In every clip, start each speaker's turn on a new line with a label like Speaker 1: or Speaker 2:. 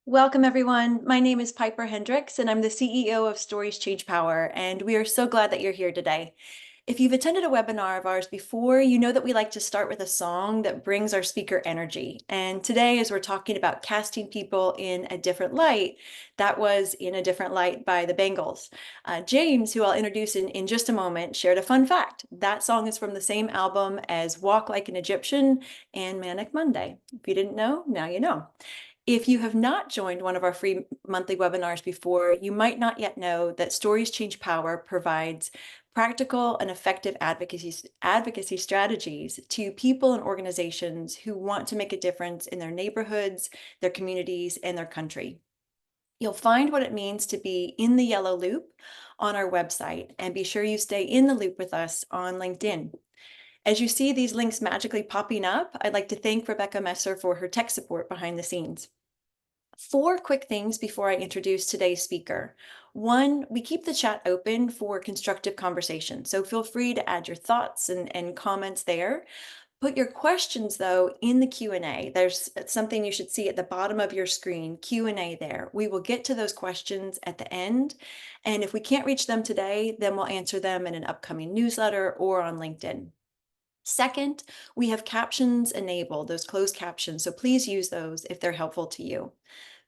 Speaker 1: Welcome, everyone. My name is Piper Hendricks, and I'm the CEO of Stories Change Power, and we are so glad that you're here today. If you've attended a webinar of ours before, you know that we like to start with a song that brings our speaker energy. And today, as we're talking about casting people in a different light, that was In a Different Light by the Bangles. James, who I'll introduce in just a moment, shared a fun fact. That song is from the same album as Walk Like an Egyptian and Manic Monday. If you didn't know, now you know. If you have not joined one of our free monthly webinars before, you might not yet know that Stories Change Power provides practical and effective advocacy strategies to people and organizations who want to make a difference in their neighborhoods, their communities, and their country. You'll find what it means to be in the yellow loop on our website, and be sure you stay in the loop with us on LinkedIn. As you see these links magically popping up, I'd like to thank Rebecca Messer for her tech support behind the scenes. 4 quick things before I introduce today's speaker. 1, we keep the chat open for constructive conversation, so feel free to add your thoughts and comments there. Put your questions, though, in the Q&A. There's something you should see at the bottom of your screen, Q&A there. We will get to those questions at the end, and if we can't reach them today, then we'll answer them in an upcoming newsletter or on LinkedIn. Second, we have captions enabled, those closed captions, so please use those if they're helpful to you.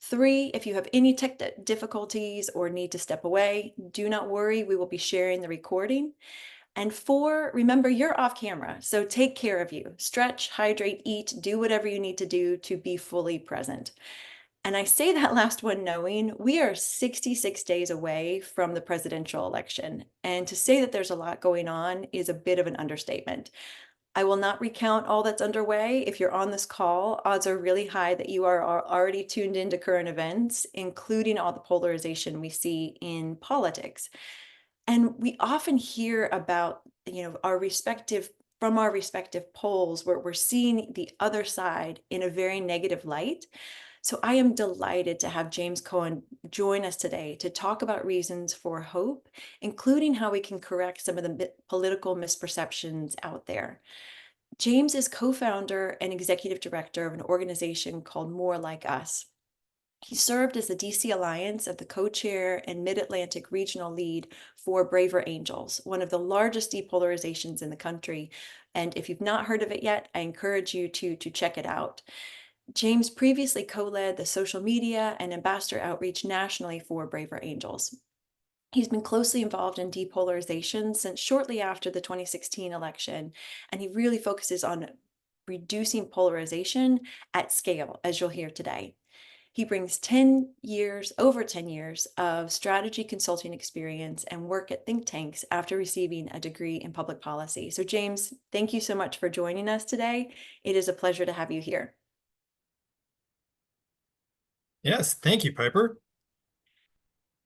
Speaker 1: 3, if you have any tech difficulties or need to step away, do not worry, we will be sharing the recording. And 4, remember you're off camera, so take care of you. Stretch, hydrate, eat, do whatever you need to do to be fully present. And I say that last one knowing we are 66 days away from the presidential election. And to say that there's a lot going on is a bit of an understatement. I will not recount all that's underway. If you're on this call, odds are really high that you are already tuned into current events, including all the polarization we see in politics. And we often hear about, from our respective polls where we're seeing the other side in a very negative light. So I am delighted to have James Cohen join us today to talk about reasons for hope, including how we can correct some of the political misperceptions out there. James is co-founder and executive director of an organization called More Like Us. He served as the DC Alliance of the co-chair and Mid-Atlantic regional lead for Braver Angels, one of the largest depolarizations in the country. And if you've not heard of it yet, I encourage you to check it out. James previously co-led the social media and ambassador outreach nationally for Braver Angels. He's been closely involved in depolarization since shortly after the 2016 election, and he really focuses on reducing polarization at scale, as you'll hear today. He brings over 10 years of strategy consulting experience and work at think tanks after receiving a degree in public policy. So James, thank you so much for joining us today. It is a pleasure to have you here.
Speaker 2: Yes, thank you, Piper.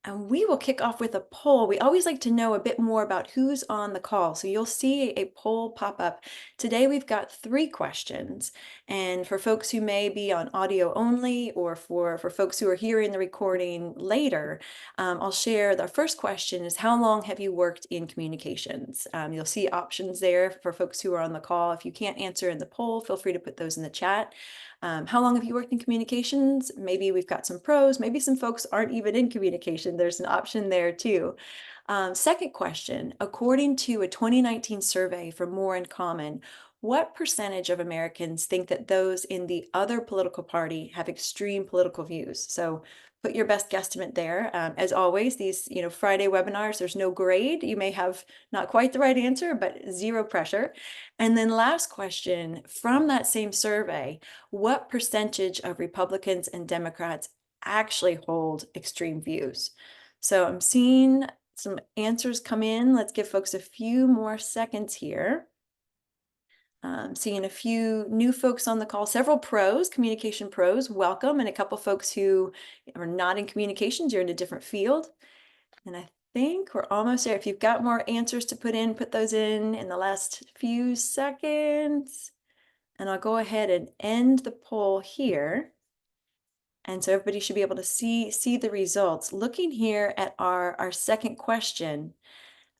Speaker 1: And we will kick off with a poll. We always like to know a bit more about who's on the call. So you'll see a poll pop up. Today we've got 3 questions. And for folks who may be on audio only, or for folks who are hearing the recording later, I'll share the first question is, how long have you worked in communications? You'll see options there for folks who are on the call. If you can't answer in the poll, feel free to put those in the chat. How long have you worked in communications? Maybe we've got some pros, maybe some folks aren't even in communication. There's an option there too. Second question, according to a 2019 survey from More in Common, what percentage of Americans think that those in the other political party have extreme political views? So put your best guesstimate there. As always, these Friday webinars, there's no grade. You may have not quite the right answer, but zero pressure. And then last question, from that same survey, what percentage of Republicans and Democrats actually hold extreme views? So I'm seeing some answers come in. Let's give folks a few more seconds here. Seeing a few new folks on the call, several pros, communication pros, welcome, and a couple folks who are not in communications, you're in a different field. And I think we're almost there. If you've got more answers to put in, put those in the last few seconds. And I'll go ahead and end the poll here. And so everybody should be able to see the results. Looking here at our second question,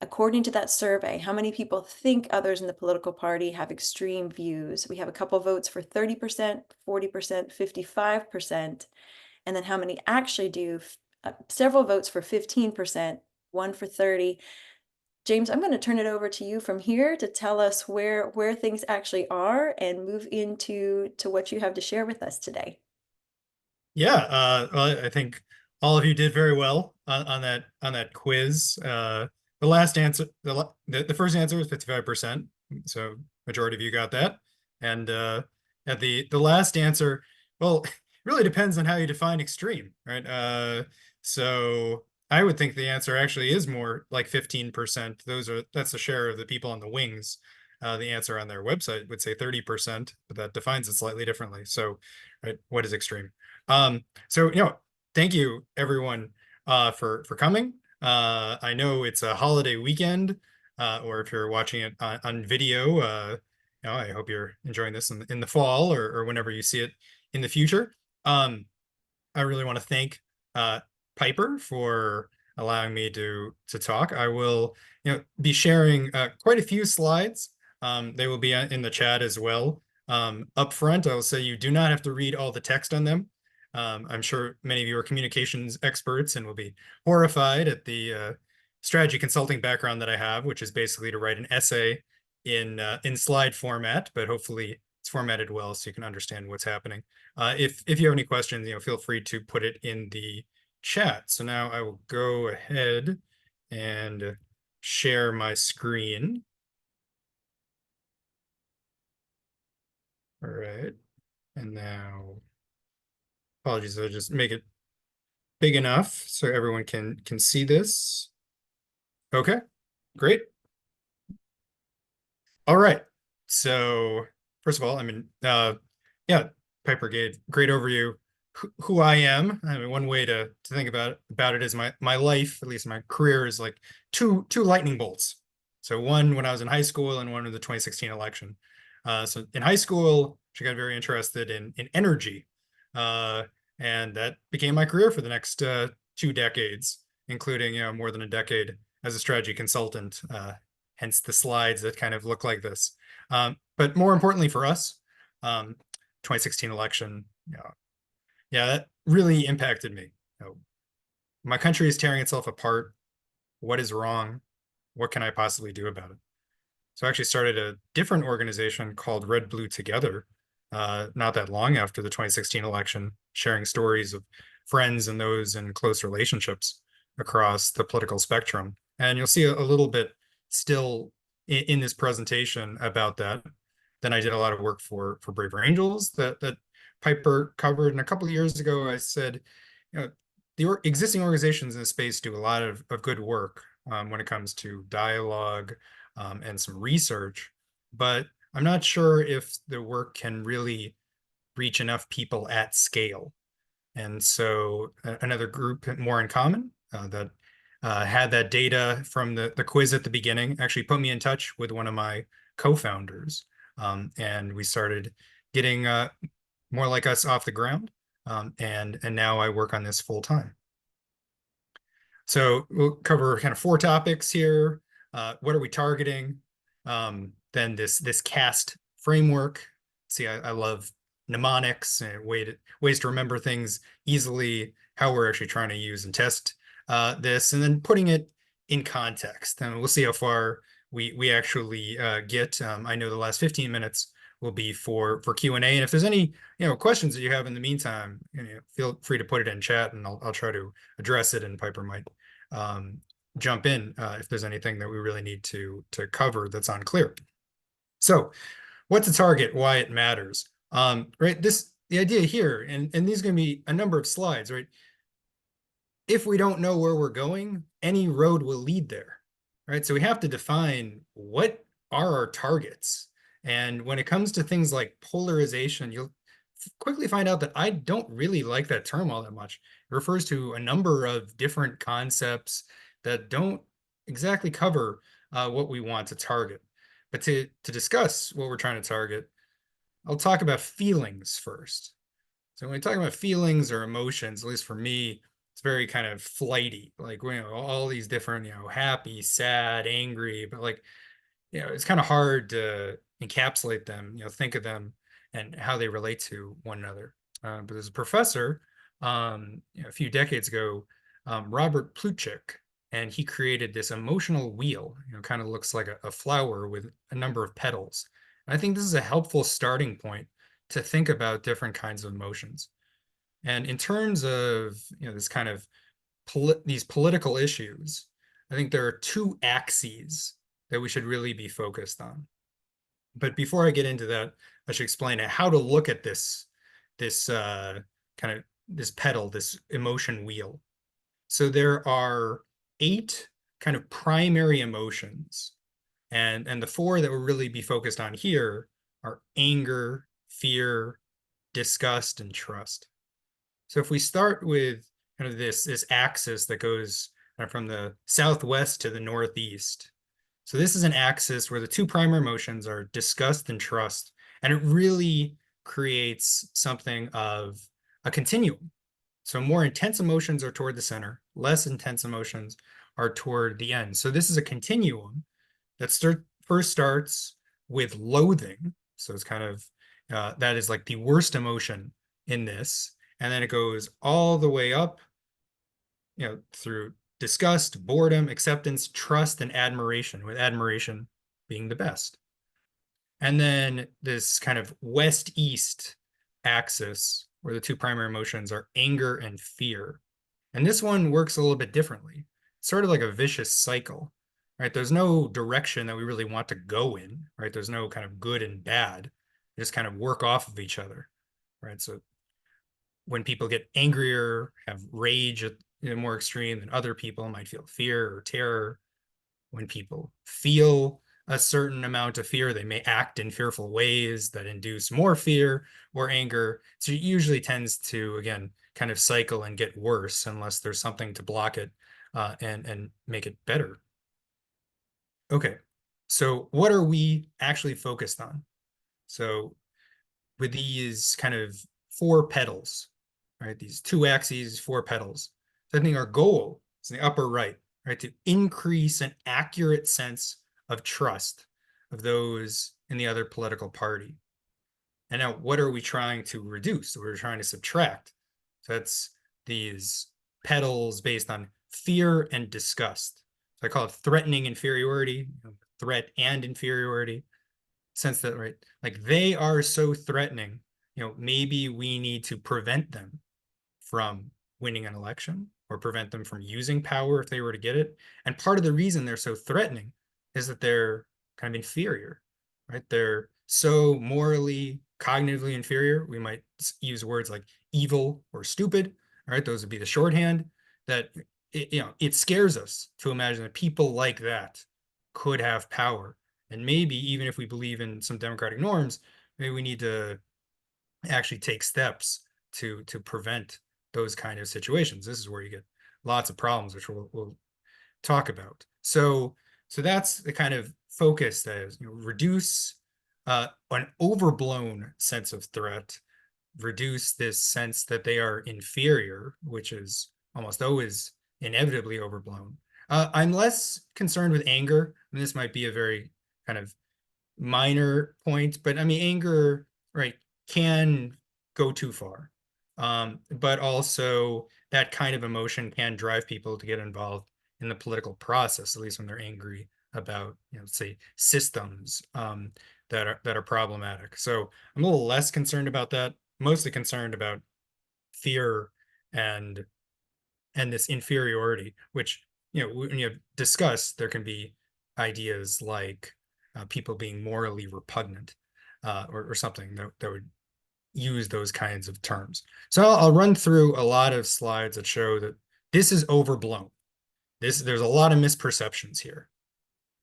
Speaker 1: according to that survey, how many people think others in the political party have extreme views? We have a couple votes for 30%, 40%, 55%. and then how many actually do. Several votes for 15%, one for 30. James, I'm going to turn it over to you from here to tell us where things actually are and move into what you have to share with us today.
Speaker 2: Yeah, well, I think all of you did very well on that quiz. The last answer, the first answer was 55%, so majority of you got that. And at the last answer, well, it really depends on how you define extreme, right? So I would think the answer actually is more like 15%. That's the share of the people on the wings. The answer on their website would say 30%, but that defines it slightly differently. So, right, what is extreme? So thank you everyone for coming. I know it's a holiday weekend, or if you're watching it on video, I hope you're enjoying this in the fall or whenever you see it in the future. I really want to thank Piper for allowing me to talk. I will be sharing quite a few slides. They will be in the chat as well. Up front, I will say you do not have to read all the text on them. I'm sure many of you are communications experts and will be horrified at the strategy consulting background that I have, which is basically to write an essay in slide format, but hopefully it's formatted well so you can understand what's happening. If you have any questions, feel free to put it in the chat. So now I will go ahead and share my screen. All right. And now, apologies, I'll just make it big enough so everyone can see this. Okay, great. All right. So first of all, yeah, Piper gave great overview who I am. I mean, one way to think about it is my life, at least my career, is like two lightning bolts. So one when I was in high school and one in the 2016 election. So in high school, she got very interested in energy, and that became my career for the next 2 decades, including more than a decade as a strategy consultant. Hence the slides that kind of look like this. But more importantly for us, 2016 election, yeah, that really impacted me. My country is tearing itself apart. What is wrong? What can I possibly do about it? So I actually started a different organization called Red Blue Together, not that long after the 2016 election, sharing stories of friends and those in close relationships across the political spectrum. And you'll see a little bit still in this presentation about that. Then I did a lot of work for Braver Angels that Piper covered. And a couple of years ago, I said, the existing organizations in the space do a lot of good work when it comes to dialogue and some research, but I'm not sure if the work can really reach enough people at scale. And so another group, More in Common, that had that data from the quiz at the beginning, actually put me in touch with one of my co-founders. And we started getting more like us off the ground. And now I work on this full time. So we'll cover kind of 4 topics here. What are we targeting? Then this CAST framework. See, I love mnemonics and ways to remember things easily, how we're actually trying to use and test this, and then putting it in context. And we'll see how far we actually get. I know the last 15 minutes will be for Q&A. And if there's any questions that you have in the meantime, feel free to put it in chat and I'll try to address it, and Piper might jump in if there's anything that we really need to cover that's unclear. So what to target, why it matters. Right, the idea here, and these are going to be a number of slides, right? If we don't know where we're going, any road will lead there, right? So we have to define what are our targets. And when it comes to things like polarization, you'll quickly find out that I don't really like that term all that much. It refers to a number of different concepts that don't exactly cover what we want to target. But to discuss what we're trying to target, I'll talk about feelings first. So when we talk about feelings or emotions, at least for me, it's very kind of flighty, like all these different, happy, sad, angry, but like, it's kind of hard to encapsulate them, think of them and how they relate to one another. But there's a professor a few decades ago, Robert Plutchik, and he created this emotional wheel. Kind of looks like a flower with a number of petals. And I think this is a helpful starting point to think about different kinds of emotions. And in terms of this kind of these political issues, I think there are two axes that we should really be focused on. But before I get into that, I should explain how to look at this kind of this pedal, this emotion wheel. So there are 8 kind of primary emotions, and the 4 that we'll really be focused on here are anger, fear, disgust, and trust. So if we start with kind of this axis that goes from the southwest to the northeast. So this is an axis where the 2 primary emotions are disgust and trust, and it really creates something of a continuum. So more intense emotions are toward the center, less intense emotions are toward the end. So this is a continuum that first starts with loathing. So it's kind of, that is like the worst emotion in this. And then it goes all the way up, through disgust, boredom, acceptance, trust, and admiration, with admiration being the best. And then this kind of west-east axis where the 2 primary emotions are anger and fear. And this one works a little bit differently. It's sort of like a vicious cycle, right? There's no direction that we really want to go in, right? There's no kind of good and bad. They just kind of work off of each other, right? So when people get angrier, have rage more extreme, than other people might feel fear or terror. When people feel a certain amount of fear, they may act in fearful ways that induce more fear or anger. So it usually tends to, again, kind of cycle and get worse unless there's something to block it and make it better. Okay, so what are we actually focused on? So with these kind of 4 petals, right? These 2 axes, 4 petals. So I think our goal is in the upper right, right? To increase an accurate sense of trust of those in the other political party. And now what are we trying to reduce? So we're trying to subtract. So that's these petals based on fear and disgust. So I call it threatening inferiority, threat and inferiority. Sense that, right, like they are so threatening, maybe we need to prevent them from winning an election or prevent them from using power if they were to get it. And part of the reason they're so threatening is that they're kind of inferior, right? They're so morally, cognitively inferior. We might use words like evil or stupid, right? Those would be the shorthand. That it scares us to imagine that people like that could have power. And maybe even if we believe in some democratic norms, maybe we need to actually take steps to prevent those kind of situations. This is where you get lots of problems, which we'll talk about. So that's the kind of focus that is, reduce an overblown sense of threat, reduce this sense that they are inferior, which is almost always inevitably overblown. I'm less concerned with anger. And this might be a very kind of minor point, but I mean, anger, right, can go too far. But also that kind of emotion can drive people to get involved in the political process, at least when they're angry about, say, systems that are problematic. So I'm a little less concerned about that, mostly concerned about fear and this inferiority, which, when you discuss, there can be ideas like people being morally repugnant or something that would use those kinds of terms. So I'll run through a lot of slides that show that this is overblown. There's a lot of misperceptions here.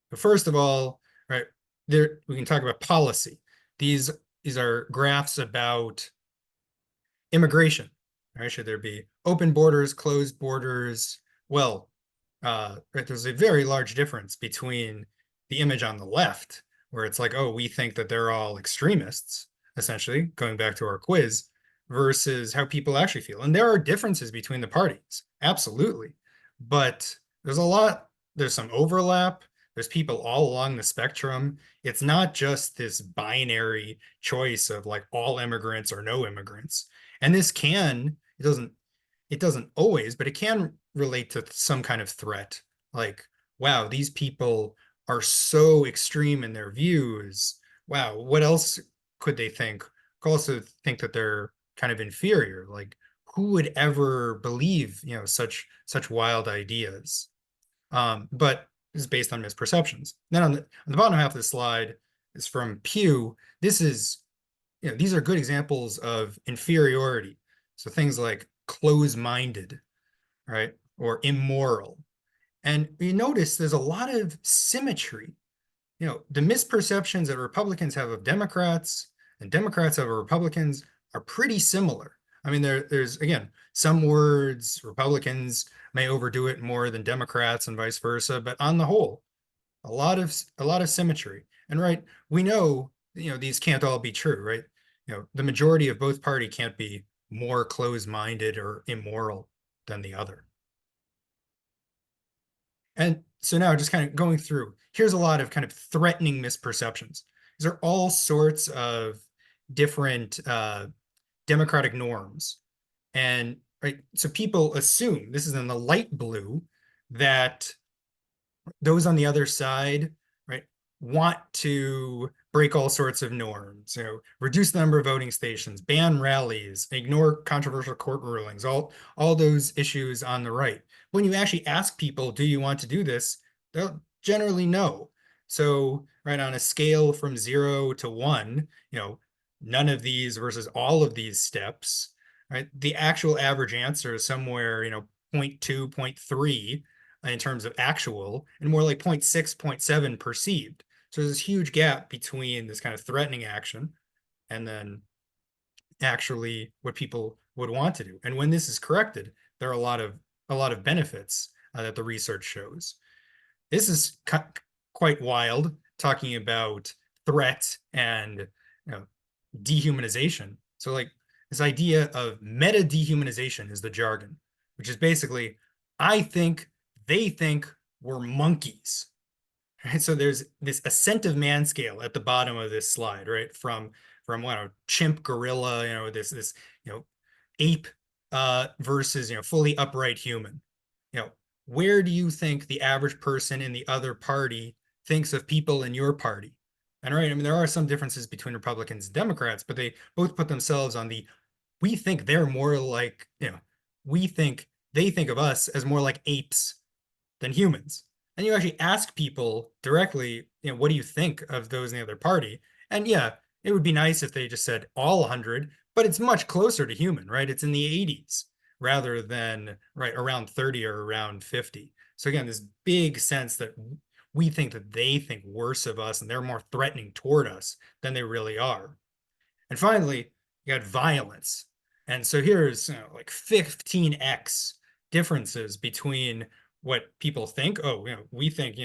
Speaker 2: But first of all, right, we can talk about policy. These are graphs about immigration, right? Should there be open borders, closed borders? Well, right, there's a very large difference between the image on the left, where it's like, oh, we think that they're all extremists, essentially, going back to our quiz, versus how people actually feel. And there are differences between the parties, absolutely. But there's some overlap. There's people all along the spectrum. It's not just this binary choice of like all immigrants or no immigrants. And it it doesn't always, but it can relate to some kind of threat. Like, wow, these people are so extreme in their views. Wow, what else could they think? Could also think that they're kind of inferior. Like, who would ever believe, such wild ideas? But it's based on misperceptions. Then on the bottom half of the slide is from Pew. These are good examples of inferiority. So things like close-minded, right? Or immoral. And you notice there's a lot of symmetry. The misperceptions that Republicans have of Democrats and Democrats have of Republicans are pretty similar. I mean, there's again, some words Republicans may overdo it more than Democrats and vice versa, but on the whole, a lot of symmetry. And right, we know, these can't all be true, right? The majority of both party can't be more close-minded or immoral than the other. And so now just kind of going through, here's a lot of kind of threatening misperceptions. These are all sorts of different democratic norms. And right, so people assume, this is in the light blue, that those on the other side, right, want to break all sorts of norms, reduce the number of voting stations, ban rallies, ignore controversial court rulings, all those issues on the right. When you actually ask people, do you want to do this? They'll generally no. So, right, on a scale from 0 to 1, none of these versus all of these steps, right? The actual average answer is somewhere, 0.2, 0.3 in terms of actual, and more like 0.6, 0.7 perceived. So there's this huge gap between this kind of threatening action and then actually what people would want to do. And when this is corrected, there are a lot of benefits that the research shows. This is quite wild, talking about threat and dehumanization. So like this idea of meta dehumanization is the jargon, which is basically, I think they think we're monkeys. Right? So there's this ascent of man scale at the bottom of this slide, right? From chimp, gorilla, this ape versus fully upright human. Where do you think the average person in the other party thinks of people in your party? And right, I mean, there are some differences between Republicans and Democrats, but they both put themselves on we think they're more like, we think they think of us as more like apes than humans. And you actually ask people directly, what do you think of those in the other party? And yeah, it would be nice if they just said all 100, but it's much closer to human, right? It's in the 80s rather than right around 30 or around 50. So again, this big sense that we think that they think worse of us and they're more threatening toward us than they really are. And finally, you got violence. And so here's like 15x differences between what people think. Oh, we think,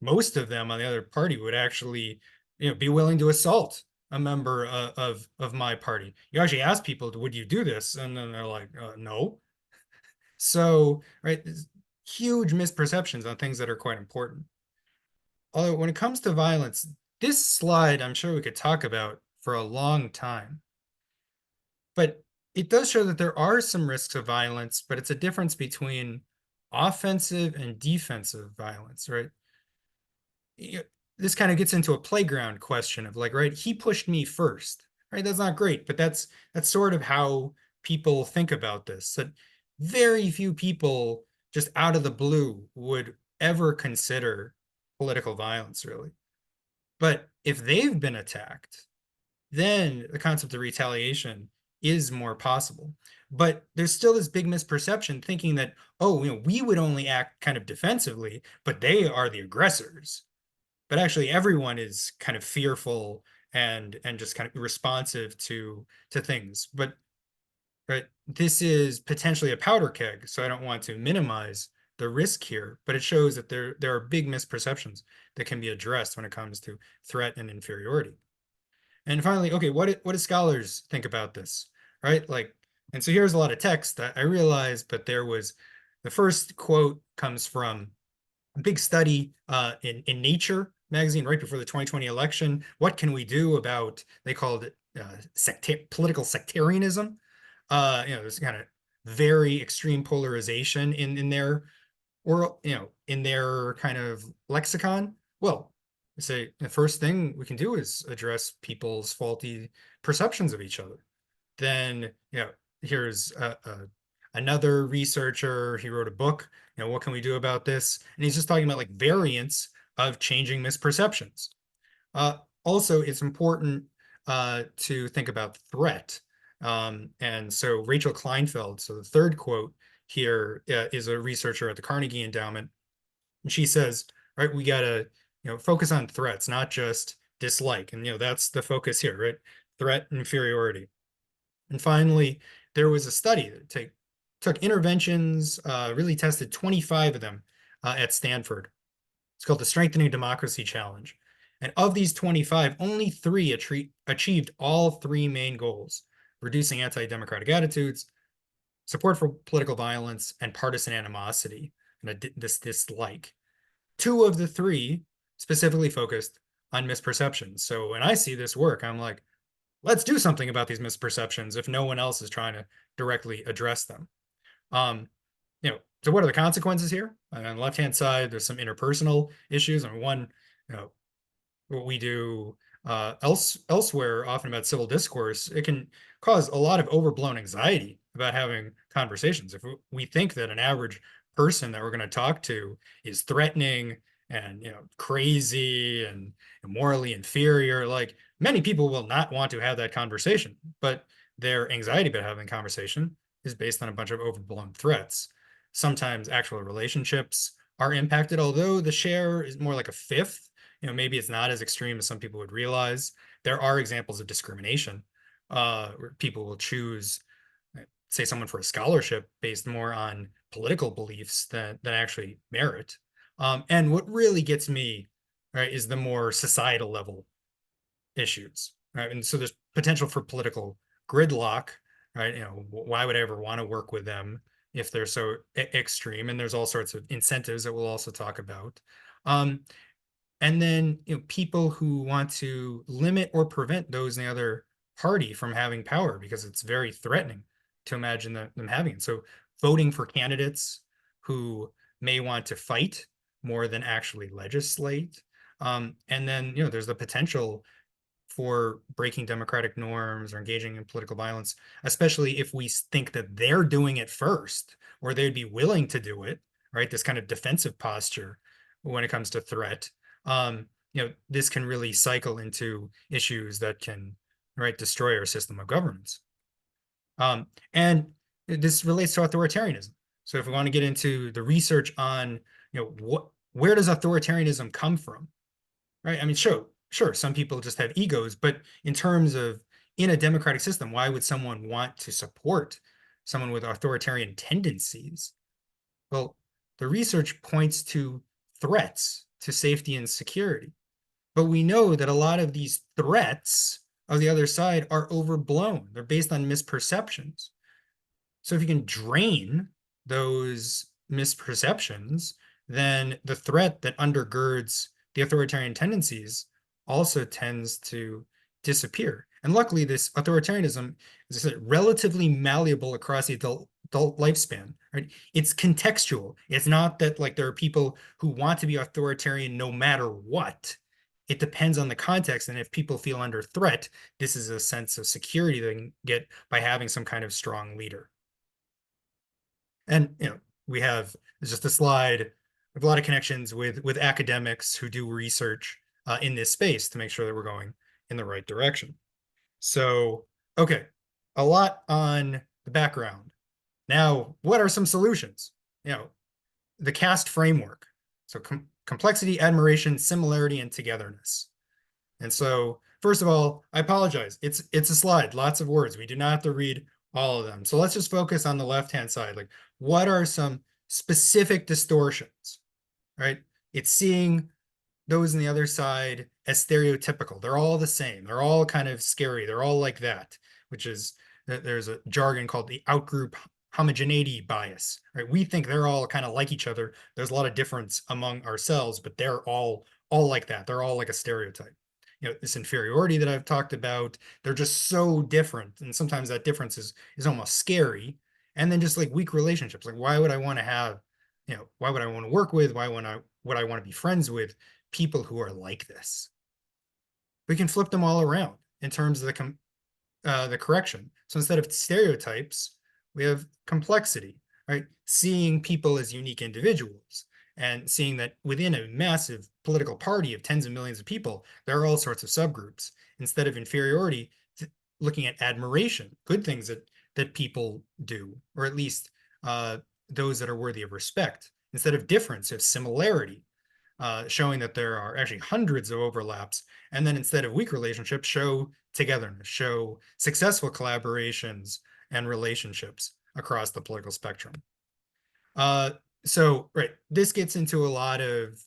Speaker 2: most of them on the other party would actually, be willing to assault a member of my party. You actually ask people, would you do this? And then they're like, no. So, right, huge misperceptions on things that are quite important. Although when it comes to violence, this slide, I'm sure we could talk about for a long time. But it does show that there are some risks of violence, but it's a difference between offensive and defensive violence, right? This kind of gets into a playground question of like, right, he pushed me first, right? That's not great, but that's sort of how people think about this. That very few people just out of the blue would ever consider political violence, really. But if they've been attacked, then the concept of retaliation is more possible. But there's still this big misperception thinking that, oh, we would only act kind of defensively, but they are the aggressors. But actually everyone is kind of fearful and just kind of responsive to things. But this is potentially a powder keg, so I don't want to minimize the risk here, but it shows that there are big misperceptions that can be addressed when it comes to threat and inferiority. And finally, okay, what do scholars think about this, right? Like, and so here's a lot of text that I realized, but there was the first quote comes from a big study in Nature magazine right before the 2020 election. What can we do about, they called it political sectarianism. This kind of very extreme polarization in their, or in their kind of lexicon, well, say the first thing we can do is address people's faulty perceptions of each other. Then here's another researcher. He wrote a book. What can we do about this? And he's just talking about like variants of changing misperceptions. Also, it's important to think about threat. And so Rachel Kleinfeld, so the third quote here is a researcher at the Carnegie Endowment. And she says, right, we got to focus on threats, not just dislike. And that's the focus here, right? Threat inferiority. And finally, there was a study that took interventions, really tested 25 of them at Stanford. It's called the Strengthening Democracy Challenge. And of these 25, only 3 achieved all 3 main goals: reducing anti-democratic attitudes, support for political violence, and partisan animosity, and this dislike. 2 of the 3 specifically focused on misperceptions. So when I see this work, I'm like, let's do something about these misperceptions if no one else is trying to directly address them. So what are the consequences here? On the left-hand side, there's some interpersonal issues. And one, what we do elsewhere, often about civil discourse, it can cause a lot of overblown anxiety about having conversations. If we think that an average person that we're going to talk to is threatening and crazy and morally inferior, like many people will not want to have that conversation, but their anxiety about having conversation is based on a bunch of overblown threats. Sometimes actual relationships are impacted, although the share is more like a fifth. Maybe it's not as extreme as some people would realize. There are examples of discrimination where people will choose, say, someone for a scholarship based more on political beliefs than actually merit. And what really gets me, right, is the more societal level issues, right? And so there's potential for political gridlock, right? Why would I ever want to work with them if they're so extreme? And there's all sorts of incentives that we'll also talk about. And then people who want to limit or prevent those in the other party from having power because it's very threatening to imagine them having it. So voting for candidates who may want to fight more than actually legislate. And then there's the potential for breaking democratic norms or engaging in political violence, especially if we think that they're doing it first or they'd be willing to do it, right? This kind of defensive posture when it comes to threat. This can really cycle into issues that can, right, destroy our system of governance. And this relates to authoritarianism. So if we want to get into the research on, where does authoritarianism come from, right? I mean, sure, some people just have egos, but in terms of in a democratic system, why would someone want to support someone with authoritarian tendencies? Well, the research points to threats to safety and security. But we know that a lot of these threats of the other side are overblown. They're based on misperceptions. So if you can drain those misperceptions, then the threat that undergirds the authoritarian tendencies also tends to disappear. And luckily, this authoritarianism is relatively malleable across the adult lifespan, right? It's contextual. It's not that like there are people who want to be authoritarian no matter what. It depends on the context. And if people feel under threat, this is a sense of security they can get by having some kind of strong leader. And we have just a slide with a lot of connections with academics who do research in this space to make sure that we're going in the right direction. So, okay, a lot on the background. Now, what are some solutions? The CAST framework. So complexity, admiration, similarity, and togetherness. And so, first of all, I apologize. It's a slide, lots of words. We do not have to read all of them. So let's just focus on the left-hand side. Like, what are some specific distortions, right? It's seeing those on the other side as stereotypical. They're all the same. They're all kind of scary. They're all like that, which is, there's a jargon called the outgroup homogeneity bias, right? We think they're all kind of like each other. There's a lot of difference among ourselves, but they're all like that. They're all like a stereotype. This inferiority that I've talked about, they're just so different. And sometimes that difference is almost scary. And then just like weak relationships, like why would I want to have, why would I want to work with, would I want to be friends with people who are like this? We can flip them all around in terms of the correction. So instead of stereotypes, we have complexity, right? Seeing people as unique individuals and seeing that within a massive political party of tens of millions of people, there are all sorts of subgroups. Instead of inferiority, looking at admiration, good things that people do, or at least those that are worthy of respect. Instead of difference, it's similarity, showing that there are actually hundreds of overlaps. And then instead of weak relationships, show togetherness, show successful collaborations and relationships across the political spectrum. Uh, so, right, this gets into a lot of,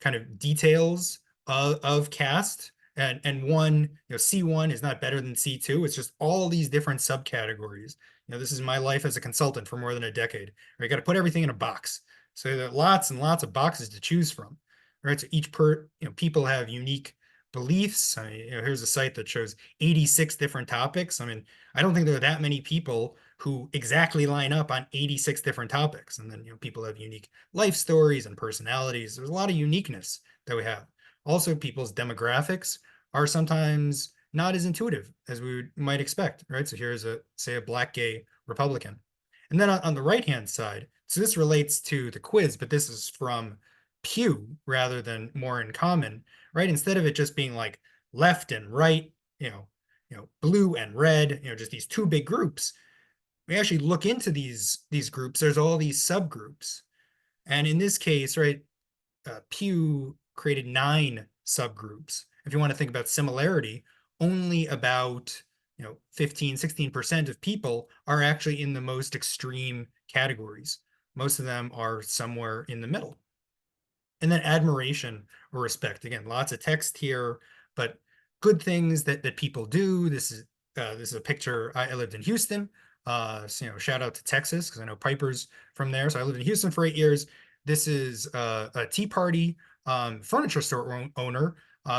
Speaker 2: kind of details of caste. And one, C1 is not better than C2. It's just all these different subcategories. This is my life as a consultant for more than a decade. You got to put everything in a box. So there are lots and lots of boxes to choose from. Right. So people have unique beliefs. Here's a site that shows 86 different topics. I don't think there are that many people who exactly line up on 86 different topics. And then, people have unique life stories and personalities. There's a lot of uniqueness that we have. Also, people's demographics are sometimes not as intuitive as we might expect, right? So here's say a Black gay Republican. And then on the right-hand side, so this relates to the quiz, but this is from Pew rather than more in common, right? Instead of it just being like left and right, blue and red, just these two big groups, we actually look into these groups. There's all these subgroups. And in this case, right, Pew created 9 subgroups. If you want to think about similarity, only about 15, 16% of people are actually in the most extreme categories. Most of them are somewhere in the middle. And then admiration or respect. Again, lots of text here, but good things that people do. This is a picture. I lived in Houston. So, shout out to Texas because I know Piper's from there. So I lived in Houston for 8 years. This is a Tea Party furniture store owner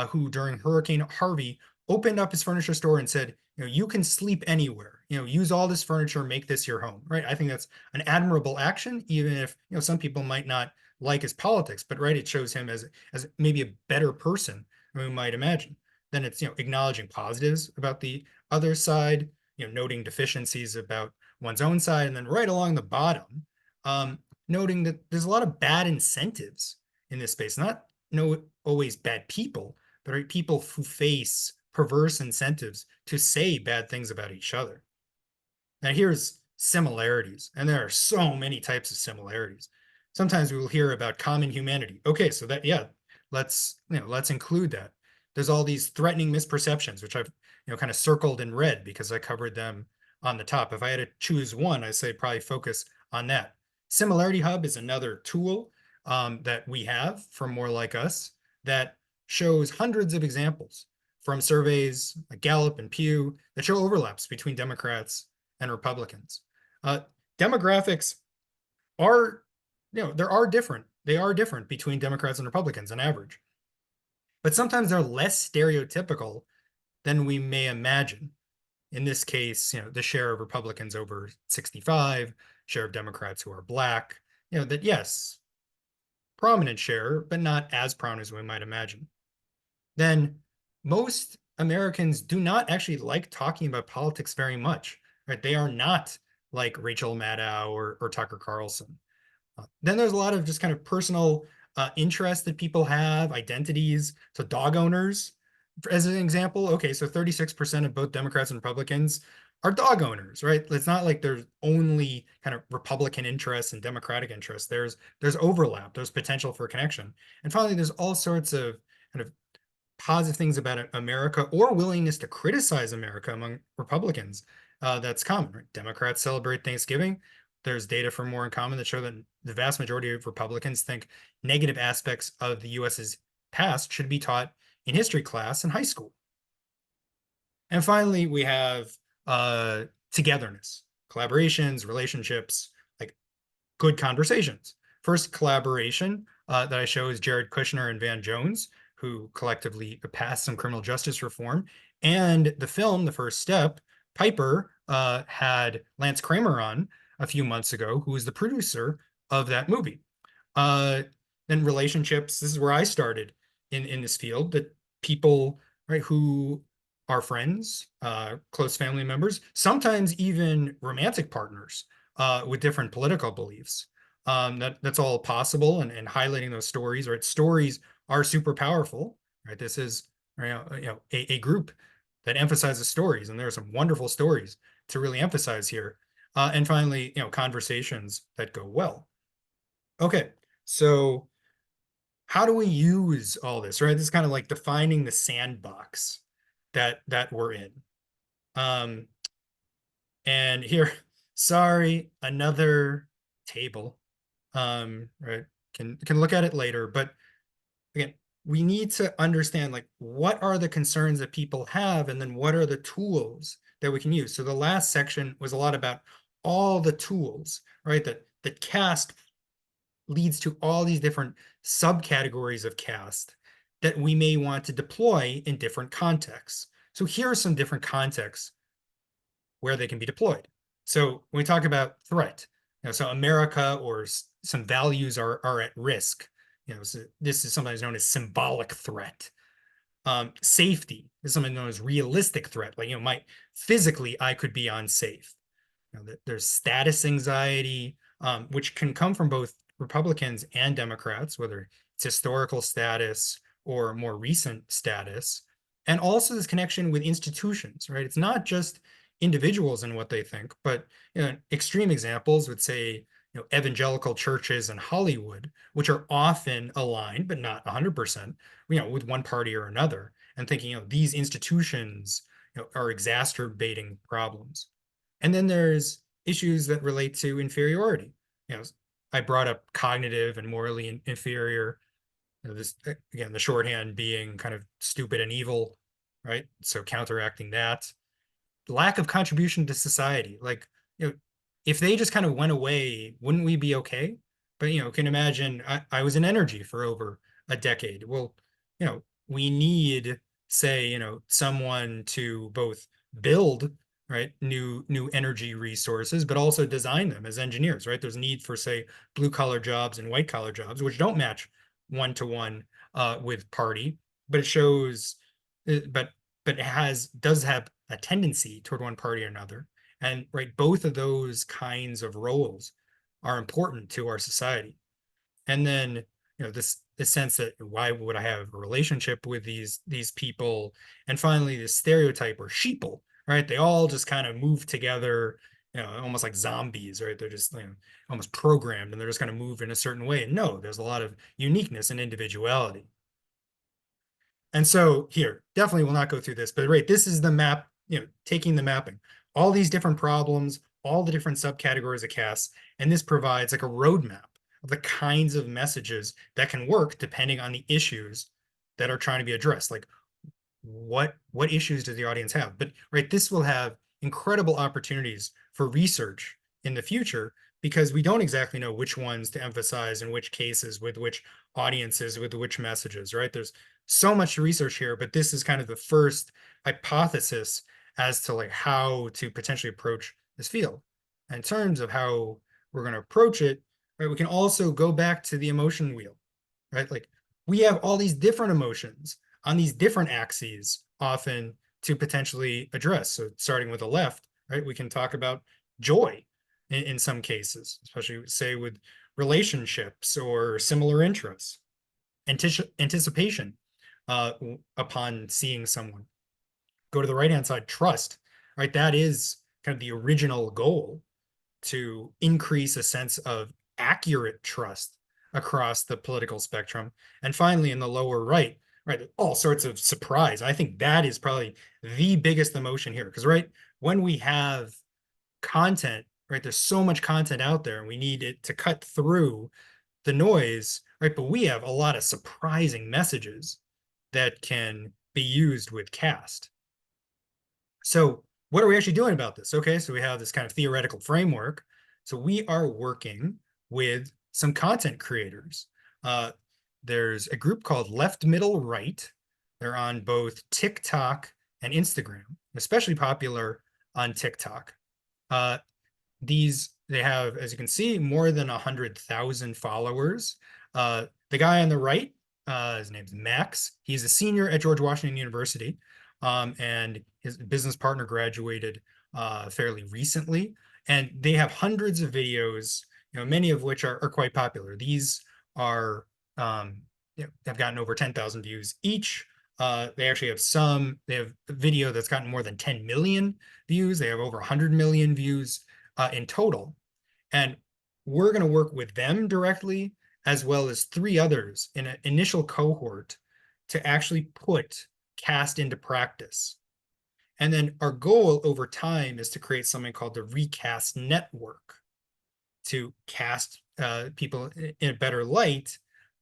Speaker 2: who during Hurricane Harvey opened up his furniture store and said, you can sleep anywhere. Use all this furniture, make this your home. Right? I think that's an admirable action, even if some people might not like his politics, but right, it shows him as maybe a better person than we might imagine. Then it's acknowledging positives about the other side, noting deficiencies about one's own side, and then right along the bottom, noting that there's a lot of bad incentives in this space. Not always bad people, but right, people who face perverse incentives to say bad things about each other. Now here's similarities, and there are so many types of similarities. Sometimes we will hear about common humanity. Okay, so that, yeah, let's include that. There's all these threatening misperceptions, which I've kind of circled in red because I covered them on the top. If I had to choose one, I say probably focus on that. Similarity Hub is another tool that we have from More Like Us that shows hundreds of examples from surveys like Gallup and Pew that show overlaps between Democrats and Republicans. Uh, Demographics are, they are different between Democrats and Republicans on average. But sometimes they're less stereotypical than we may imagine. In this case, the share of Republicans over 65, share of Democrats who are Black, that yes, prominent share, but not as prominent as we might imagine. Then most Americans do not actually like talking about politics very much, right? They are not like Rachel Maddow or Tucker Carlson. Then there's a lot of just kind of personal interests that people have, identities. So dog owners, as an example, okay, so 36% of both Democrats and Republicans are dog owners, right? It's not like there's only kind of Republican interests and Democratic interests. There's overlap, there's potential for connection. And finally, there's all sorts of kind of positive things about America or willingness to criticize America among Republicans. That's common. Right? Democrats celebrate Thanksgiving. There's data from More in Common that show that the vast majority of Republicans think negative aspects of the US's past should be taught in history class in high school. And finally, we have togetherness, collaborations, relationships, like good conversations. First collaboration that I show is Jared Kushner and Van Jones, who collectively passed some criminal justice reform. And the film, The First Step, Piper had Lance Kramer on a few months ago, who was the producer of that movie. Uh, then relationships, this is where I started in this field, that people, right, who are friends, close family members, sometimes even romantic partners with different political beliefs. That's all possible, and highlighting those stories, right? Stories are super powerful, right? This is a group that emphasizes stories, and there are some wonderful stories to really emphasize here. And finally, conversations that go well. Okay, so how do we use all this, right? This is kind of like defining the sandbox that we're in. Um, and here, sorry, another table. Right, can look at it later, but again, we need to understand, like, what are the concerns that people have, and then what are the tools that we can use. So the last section was a lot about all the tools, right? That cast leads to all these different subcategories of cast that we may want to deploy in different contexts. So here are some different contexts where they can be deployed. So when we talk about threat, so America or some values are at risk. So this is sometimes known as symbolic threat. Safety is something known as realistic threat. Like, physically I could be unsafe. There's status anxiety, which can come from both Republicans and Democrats, whether it's historical status or more recent status, and also this connection with institutions, right? It's not just individuals and what they think, but extreme examples would say, evangelical churches and Hollywood, which are often aligned, but not 100%, with one party or another, and thinking, these institutions, are exacerbating problems. And then there's issues that relate to inferiority. I brought up cognitive and morally inferior. This, again, the shorthand being kind of stupid and evil, right? So counteracting that, lack of contribution to society. Like, if they just kind of went away, wouldn't we be okay? But can imagine, I was in energy for over a decade. Well, we need, say, someone to both build, right, new energy resources, but also design them as engineers, right? There's need for, say, blue collar jobs and white collar jobs, which don't match one to one with party, but it shows, but it does have a tendency toward one party or another. And right, both of those kinds of roles are important to our society. And then, this sense that, why would I have a relationship with these people? And finally, this stereotype or sheeple, right? They all just kind of move together, almost like zombies, right? They're just, almost programmed, and they're just kind of move in a certain way. And no, there's a lot of uniqueness and individuality. And so here, definitely will not go through this, but right, this is the map, taking the mapping, all these different problems, all the different subcategories of casts, and this provides like a roadmap of the kinds of messages that can work depending on the issues that are trying to be addressed. Like, what issues does the audience have? But right, this will have incredible opportunities for research in the future, because we don't exactly know which ones to emphasize in which cases, with which audiences, with which messages, right? There's so much research here, but this is kind of the first hypothesis as to like how to potentially approach this field. And in terms of how we're going to approach it, right, we can also go back to the emotion wheel, right? Like, we have all these different emotions on these different axes often to potentially address. So starting with the left, right, we can talk about joy in some cases, especially say with relationships or similar interests, anticipation upon seeing someone. Go to the right hand side, trust, right? That is kind of the original goal, to increase a sense of accurate trust across the political spectrum. And finally, in the lower right, right, all sorts of surprise. I think that is probably the biggest emotion here, because right, when we have content, right, there's so much content out there, and we need it to cut through the noise, right? But we have a lot of surprising messages that can be used with cast. So what are we actually doing about this? Okay, so we have this kind of theoretical framework. So we are working with some content creators. There's a group called Left Middle Right. They're on both TikTok and Instagram, especially popular on TikTok. These They have, as you can see, more than 100,000 followers. The guy on the right, his name's Max. He's a senior at George Washington University, and his business partner graduated fairly recently. And they have hundreds of videos, many of which are quite popular. These are have gotten over 10,000 views each. They actually have they have a video that's gotten more than 10 million views. They have over 100 million views in total. And we're going to work with them directly, as well as 3 others in an initial cohort to actually put CAST into practice. And then our goal over time is to create something called the Recast Network to cast people in a better light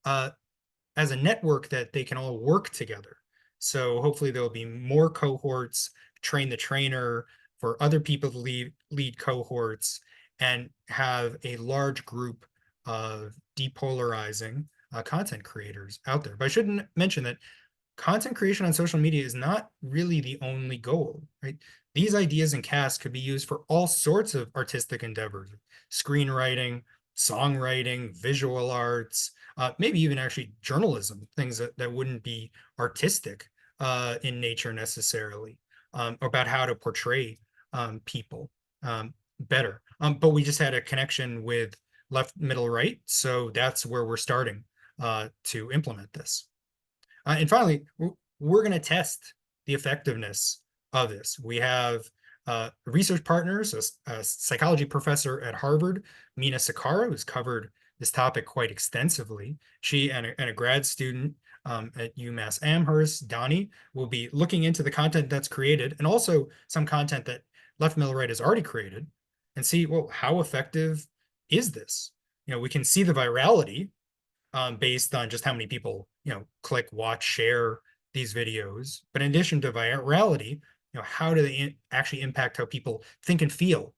Speaker 2: as a network that they can all work together. So hopefully there'll be more cohorts, train the trainer for other people to lead cohorts, and have a large group of depolarizing content creators out there. But I shouldn't mention that content creation on social media is not really the only goal, right? These ideas and casts could be used for all sorts of artistic endeavors, screenwriting, songwriting, visual arts, maybe even actually journalism, things that wouldn't be artistic in nature necessarily, about how to portray people better. But we just had a connection with left, middle, right. So that's where we're starting to implement this. And finally, we're going to test the effectiveness of this. We have research partners, a psychology professor at Harvard, Mina Cikara, who's covered this topic quite extensively. She and a grad student at UMass Amherst, Donnie, will be looking into the content that's created and also some content that Left Middle Right has already created and see, well, how effective is this? We can see the virality based on just how many people, click, watch, share these videos. But in addition to virality, how do they actually impact how people think and feel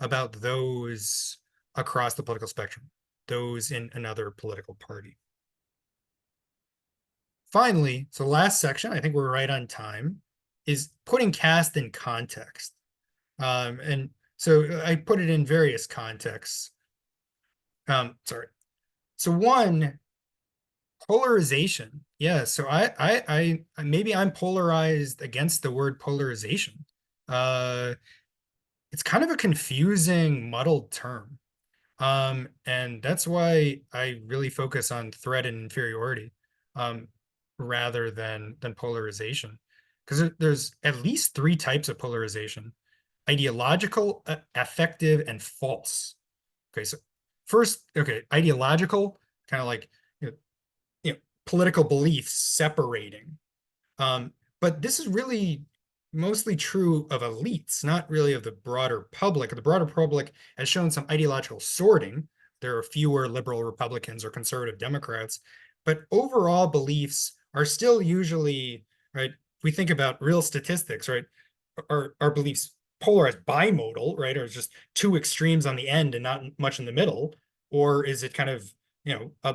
Speaker 2: about those across the political spectrum, those in another political party? Finally, so last section, I think we're right on time, is putting CAST in context. And so I put it in various contexts. Sorry. So one, polarization. Yeah, so I maybe I'm polarized against the word polarization. It's kind of a confusing, muddled term. And that's why I really focus on threat and inferiority, rather than polarization. Because there's at least 3 types of polarization: ideological, affective, and false. Okay, so first, okay, ideological, kind of like political beliefs separating. But this is really mostly true of elites, not really of the broader public. The broader public has shown some ideological sorting. There are fewer liberal Republicans or conservative Democrats, but overall beliefs are still usually, right? If we think about real statistics, right? Are beliefs polarized bimodal, right? Or just 2 extremes on the end and not much in the middle? Or is it kind of,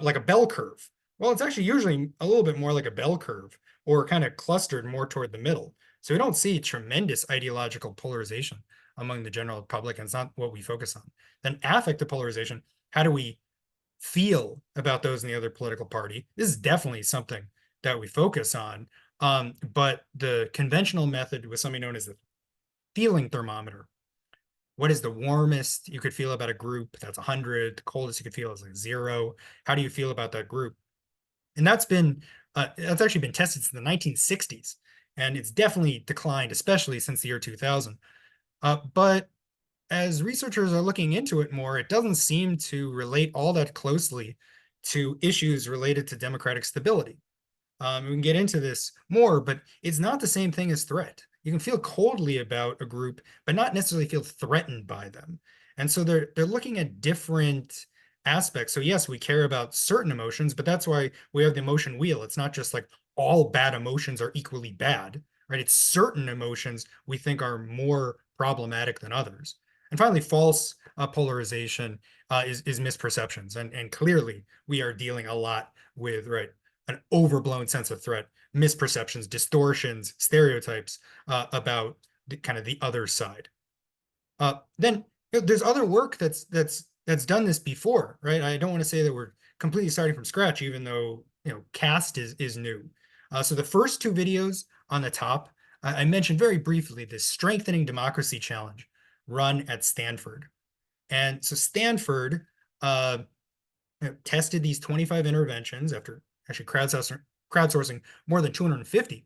Speaker 2: like a bell curve? Well, it's actually usually a little bit more like a bell curve, or kind of clustered more toward the middle. So we don't see tremendous ideological polarization among the general public, and it's not what we focus on. Then affective polarization, how do we feel about those in the other political party? This is definitely something that we focus on. But the conventional method was something known as the feeling thermometer. What is the warmest you could feel about a group? That's 100. The coldest you could feel is like 0. How do you feel about that group? And that's actually been tested since the 1960s, and it's definitely declined, especially since the year 2000. But as researchers are looking into it more, it doesn't seem to relate all that closely to issues related to democratic stability. We can get into this more, but it's not the same thing as threat. You can feel coldly about a group, but not necessarily feel threatened by them. And so they're looking at different aspects. So yes, we care about certain emotions, but that's why we have the emotion wheel. It's not just like all bad emotions are equally bad, right? It's certain emotions we think are more problematic than others. And finally, false polarization is misperceptions. And clearly we are dealing a lot with, right, an overblown sense of threat, misperceptions, distortions, stereotypes about kind of the other side. Then there's other work that's done this before, right? I don't want to say that we're completely starting from scratch, even though CAST is new. So the first two videos on the top, I mentioned very briefly this Strengthening Democracy Challenge run at Stanford. And so Stanford tested these 25 interventions after actually crowdsourcing more than 250.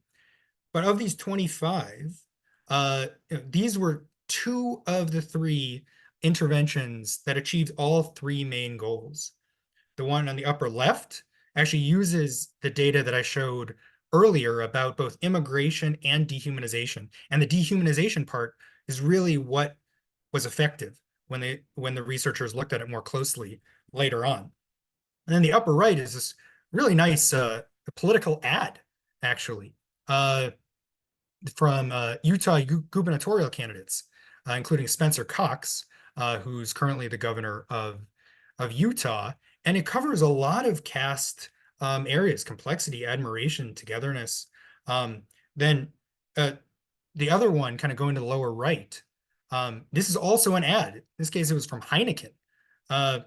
Speaker 2: But of these 25, these were two of the three interventions that achieved all three main goals. The one on the upper left actually uses the data that I showed earlier about both immigration and dehumanization. And the dehumanization part is really what was effective when the researchers looked at it more closely later on. And then the upper right is this really nice political ad, actually. From Utah gubernatorial candidates, including Spencer Cox, who's currently the governor of Utah. And it covers a lot of CAST areas: complexity, admiration, togetherness. Then the other one, kind of going to the lower right, this is also an ad. In this case, it was from Heineken. It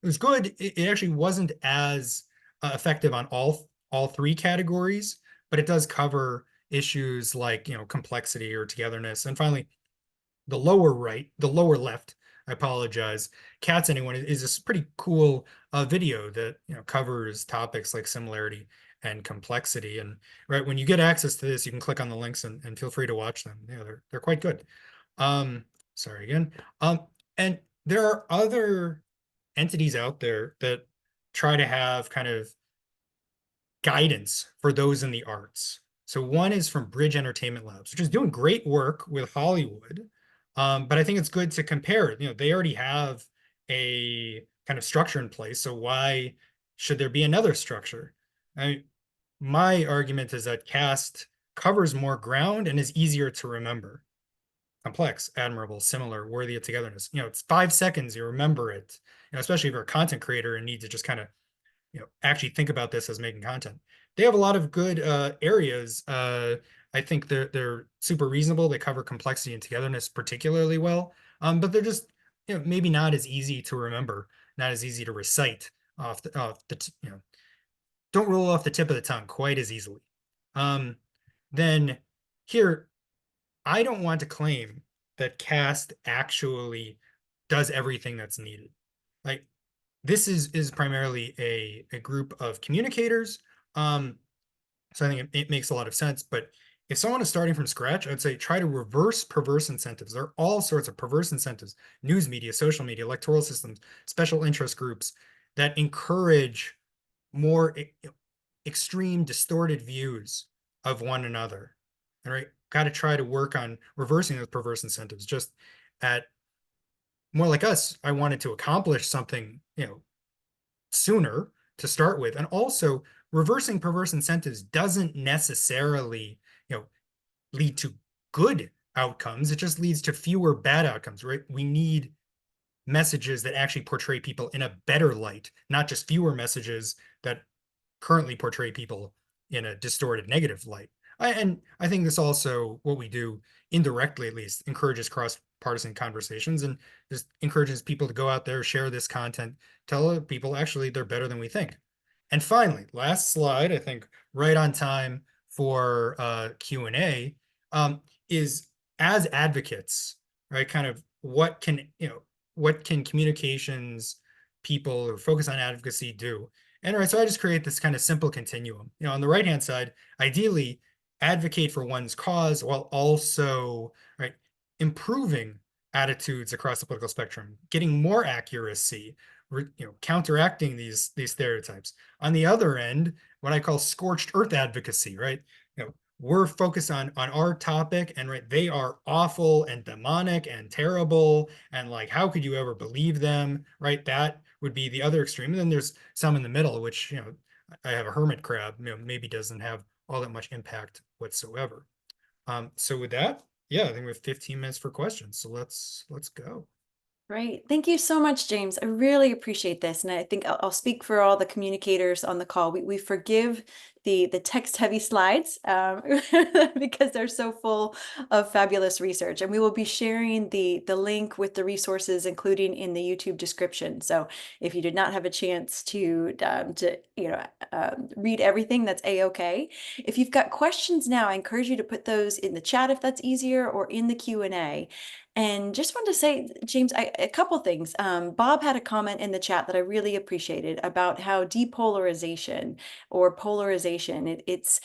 Speaker 2: was good. It actually wasn't as effective on all three categories, but it does cover issues like complexity or togetherness. And finally, the lower left, I apologize, Cats Anyone is this pretty cool video that covers topics like similarity and complexity. And right when you get access to this, you can click on the links and feel free to watch them. They're quite good. Sorry again. And there are other entities out there that try to have kind of guidance for those in the arts. So one is from Bridge Entertainment Labs, which is doing great work with Hollywood. But I think it's good to compare. They already have a kind of structure in place. So why should there be another structure? My argument is that CAST covers more ground and is easier to remember. Complex, admirable, similar, worthy of togetherness. It's 5 seconds, you remember it. Especially if you're a content creator and need to just kind of actually think about this as making content. They have a lot of good areas. I think they're super reasonable. They cover complexity and togetherness particularly well, but they're just maybe not as easy to remember, not as easy to recite don't roll off the tip of the tongue quite as easily. Then here, I don't want to claim that CAST actually does everything that's needed. Like, this is primarily a group of communicators. So I think it makes a lot of sense. But if someone is starting from scratch, I'd say try to reverse perverse incentives. There are all sorts of perverse incentives: news media, social media, electoral systems, special interest groups that encourage more extreme, distorted views of one another. All right, got to try to work on reversing those perverse incentives. Just at more like us, I wanted to accomplish something, sooner to start with. And also, reversing perverse incentives doesn't necessarily, lead to good outcomes. It just leads to fewer bad outcomes, right? We need messages that actually portray people in a better light, not just fewer messages that currently portray people in a distorted negative light. And I think this also, what we do indirectly at least, encourages cross-partisan conversations and just encourages people to go out there, share this content, tell people actually they're better than we think. And finally, last slide, I think right on time for Q&A, is as advocates, right? Kind of what can communications people who focus on advocacy do? And right, so I just create this kind of simple continuum. On the right-hand side, ideally, advocate for one's cause while also improving attitudes across the political spectrum, getting more accuracy, counteracting these stereotypes. On the other end, what I call scorched earth advocacy, right? We're focused on our topic, and they are awful and demonic and terrible, and like, how could you ever believe them, right? That would be the other extreme. And then there's some in the middle, which I have a hermit crab, maybe doesn't have all that much impact whatsoever. So with that, yeah, I think we have 15 minutes for questions. So let's go.
Speaker 1: Great. Thank you so much, James. I really appreciate this. And I think I'll speak for all the communicators on the call. We forgive the text heavy slides because they're so full of fabulous research. And we will be sharing the link with the resources, including in the YouTube description. So if you did not have a chance to read everything, that's a-okay. If you've got questions now, I encourage you to put those in the chat if that's easier, or in the Q&A. And just wanted to say, James, a couple things. Bob had a comment in the chat that I really appreciated about how depolarization or polarization, it's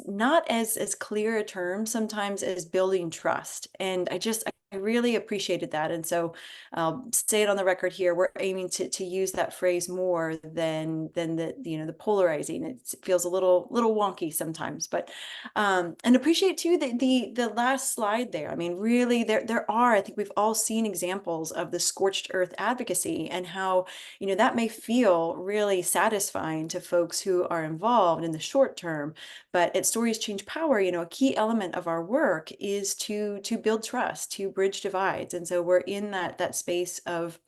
Speaker 1: not as clear a term sometimes as building trust. And I really appreciated that. And so I'll say it on the record here, we're aiming to use that phrase more than the polarizing. It feels a little wonky sometimes, but and appreciate too the last slide there. I mean, really, there are, I think we've all seen examples of the scorched earth advocacy, and how, that may feel really satisfying to folks who are involved in the short term. But at Stories Change Power, a key element of our work is to build trust, to bridge divides. And so we're in that space of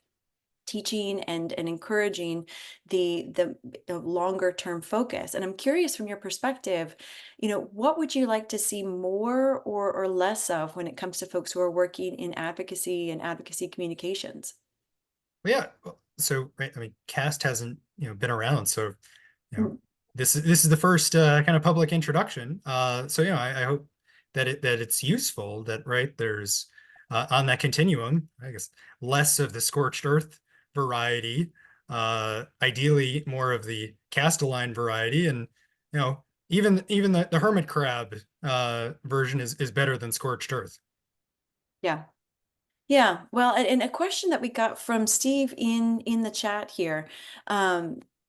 Speaker 1: teaching and encouraging the longer term focus. And I'm curious, from your perspective, what would you like to see more or less of when it comes to folks who are working in advocacy and advocacy communications?
Speaker 2: Well, yeah. So, right, I mean, CAST hasn't, been around. So, you know,
Speaker 1: Mm.
Speaker 2: this is the first kind of public introduction. So, I hope that it's useful, that, right, there's on that continuum, I guess, less of the scorched earth variety, ideally more of the cast-aligned variety. And, even the hermit crab version is better than scorched earth.
Speaker 1: Yeah. Yeah, well, and a question that we got from Steve in the chat here.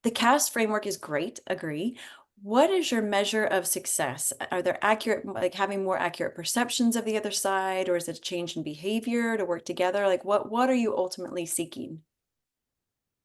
Speaker 1: The CAST framework is great, agree. What is your measure of success? Are there accurate, like having more accurate perceptions of the other side, or is it a change in behavior to work together? Like what are you ultimately seeking?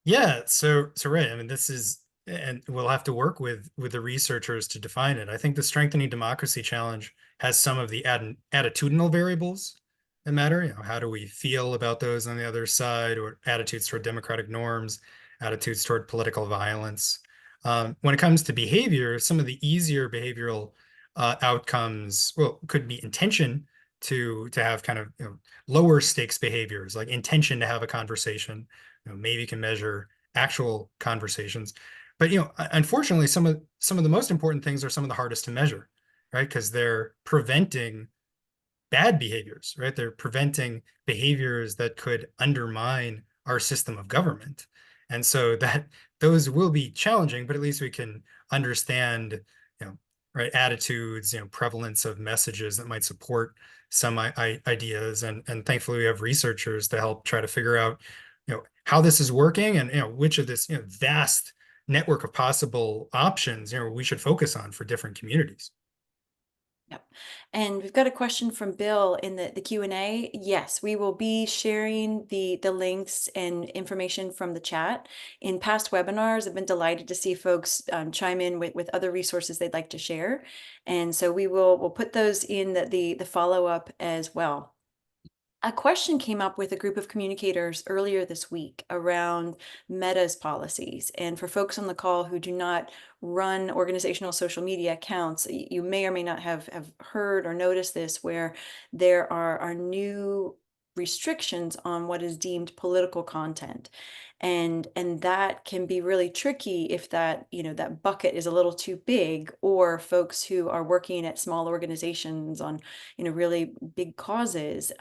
Speaker 2: Yeah, so right. I mean, this is, and we'll have to work with the researchers to define it. I think the Strengthening Democracy Challenge has some of the attitudinal variables that matter. How do we feel about those on the other side, or attitudes toward democratic norms, attitudes toward political violence. When it comes to behavior, some of the easier behavioral outcomes, well, could be intention to have kind of, lower stakes behaviors, like intention to have a conversation. Maybe you can measure actual conversations. But, unfortunately, some of the most important things are some of the hardest to measure, right? Because they're preventing bad behaviors, right? They're preventing behaviors that could undermine our system of government. And so that those will be challenging, but at least we can understand, right, attitudes, prevalence of messages that might support some ideas. And thankfully we have researchers to help try to figure out, how this is working, and, which of this, vast network of possible options, we should focus on for different communities.
Speaker 1: Yep. And we've got a question from Bill in the Q&A. Yes, we will be sharing the links and information from the chat. In past webinars, I've been delighted to see folks chime in with other resources they'd like to share. And so we'll put those in the follow-up as well. A question came up with a group of communicators earlier this week around Meta's policies. And for folks on the call who do not run organizational social media accounts, you may or may not have heard or noticed this, where there are new restrictions on what is deemed political content. And that can be really tricky if that bucket is a little too big, or folks who are working at small organizations on really big causes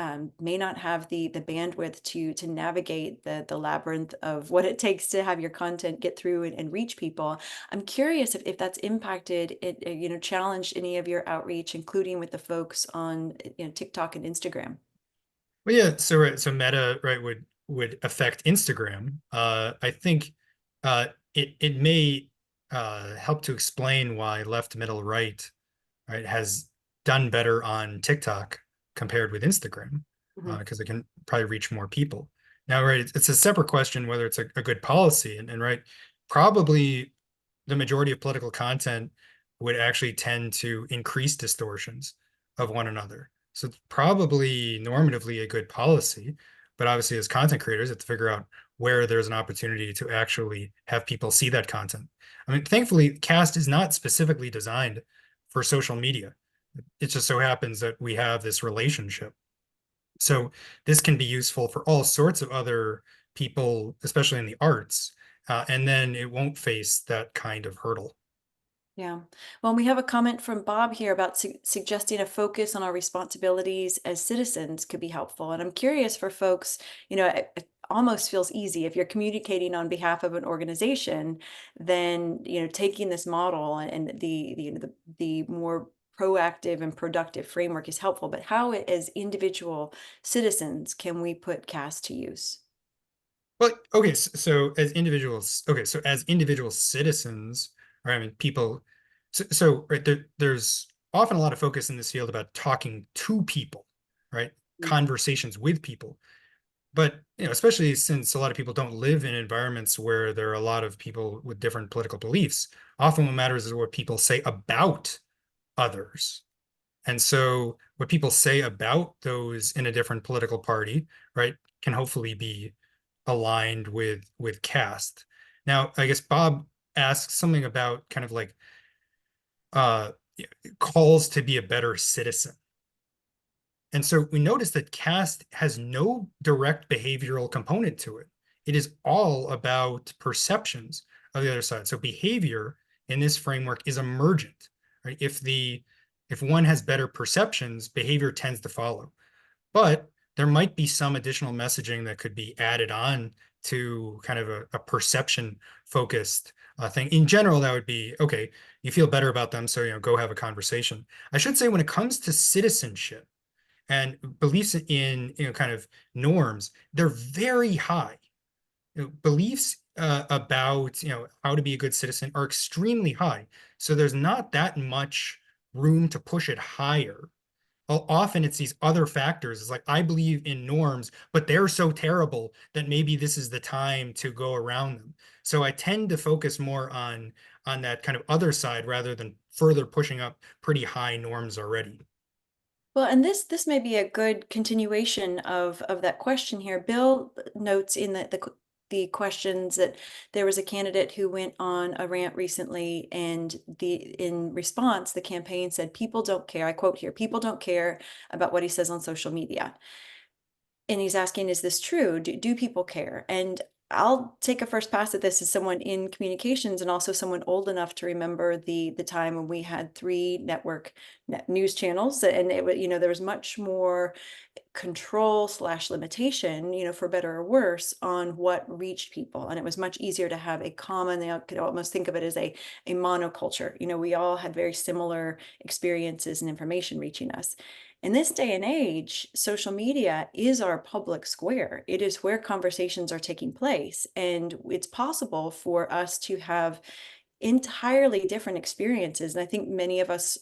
Speaker 1: may not have the bandwidth to navigate the labyrinth of what it takes to have your content get through and reach people. I'm curious if that's impacted it, challenged any of your outreach, including with the folks on TikTok and Instagram.
Speaker 2: Well, yeah, so right, so Meta, right, would affect Instagram. I think it may help to explain why left, middle, right, right, has done better on TikTok compared with Instagram,
Speaker 1: Mhm.
Speaker 2: because it can probably reach more people. Now, right, it's a separate question whether it's a good policy, and right, probably the majority of political content would actually tend to increase distortions of one another. So it's probably normatively a good policy, but obviously as content creators, have to figure out where there's an opportunity to actually have people see that content. I mean, thankfully, Cast is not specifically designed for social media. It just so happens that we have this relationship. So this can be useful for all sorts of other people, especially in the arts, and then it won't face that kind of hurdle.
Speaker 1: Yeah. Well, we have a comment from Bob here about suggesting a focus on our responsibilities as citizens could be helpful. And I'm curious for folks, it almost feels easy if you're communicating on behalf of an organization, then, taking this model and the more proactive and productive framework is helpful. But how, as individual citizens, can we put CAST to use?
Speaker 2: But okay, so as individuals, okay, so as individual citizens, right, I mean, people, so right there's often a lot of focus in this field about talking to people, right? Conversations with people. But especially since a lot of people don't live in environments where there are a lot of people with different political beliefs, often what matters is what people say about others. And so what people say about those in a different political party, right, can hopefully be aligned with caste. Now, I guess Bob asks something about kind of like uh calls to be a better citizen. And so we notice that caste has no direct behavioral component to it. It is all about perceptions of the other side. So behavior in this framework is emergent, right? If one has better perceptions, behavior tends to follow. But there might be some additional messaging that could be added on to kind of a perception focused thing. In general, that would be okay. You feel better about them, so go have a conversation. I should say when it comes to citizenship and beliefs in kind of norms, they're very high. Beliefs about how to be a good citizen are extremely high. So there's not that much room to push it higher. Often it's these other factors. It's like, I believe in norms, but they're so terrible that maybe this is the time to go around them. So I tend to focus more on that kind of other side rather than further pushing up pretty high norms already.
Speaker 1: Well, and this may be a good continuation of that question here. Bill notes in the questions that there was a candidate who went on a rant recently, and in response, the campaign said, "People don't care." I quote here: "People don't care about what he says on social media." And he's asking, is this true? Do people care? And I'll take a first pass at this as someone in communications and also someone old enough to remember the time when we had three network news channels, and there was much more control slash limitation, for better or worse, on what reached people. And it was much easier to have a common, they could almost think of it as a monoculture. We all had very similar experiences and information reaching us. In this day and age, social media is our public square. It is where conversations are taking place. And it's possible for us to have entirely different experiences. And I think many of us,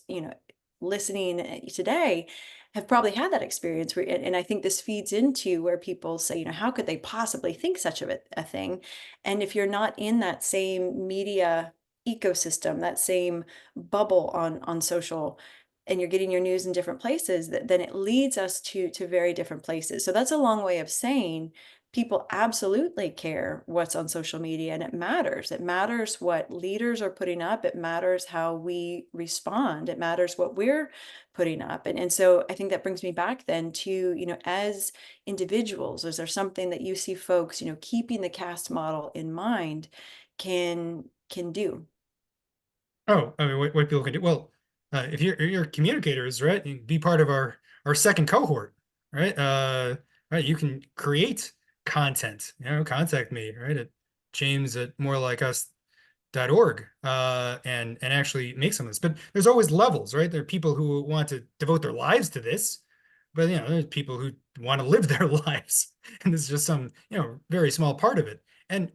Speaker 1: listening today have probably had that experience where, and I think this feeds into where people say, how could they possibly think such of a thing? And if you're not in that same media ecosystem, that same bubble on social, and you're getting your news in different places, then it leads us to very different places. So that's a long way of saying people absolutely care what's on social media, and it matters. It matters what leaders are putting up. It matters how we respond. It matters what we're putting up. And so I think that brings me back then to, as individuals, is there something that you see folks, keeping the caste model in mind can do?
Speaker 2: Oh, I mean, what people can do. Well, if you're communicators, right, you can be part of our second cohort, right? Right, you can create content. Contact me, right, at James at morelikeus.org, and actually make some of this. But there's always levels, right? There are people who want to devote their lives to this, but there's people who want to live their lives, and this is just some very small part of it. And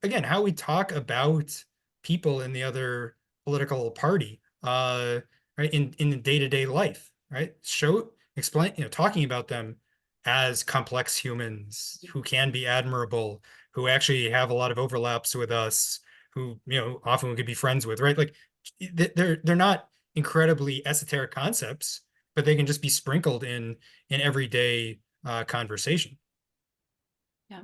Speaker 2: again, how we talk about people in the other political party, right, in the day-to-day life, right? Explain, talking about them as complex humans who can be admirable, who actually have a lot of overlaps with us, who often we could be friends with, right? Like they're not incredibly esoteric concepts, but they can just be sprinkled in everyday conversation.
Speaker 1: Yeah.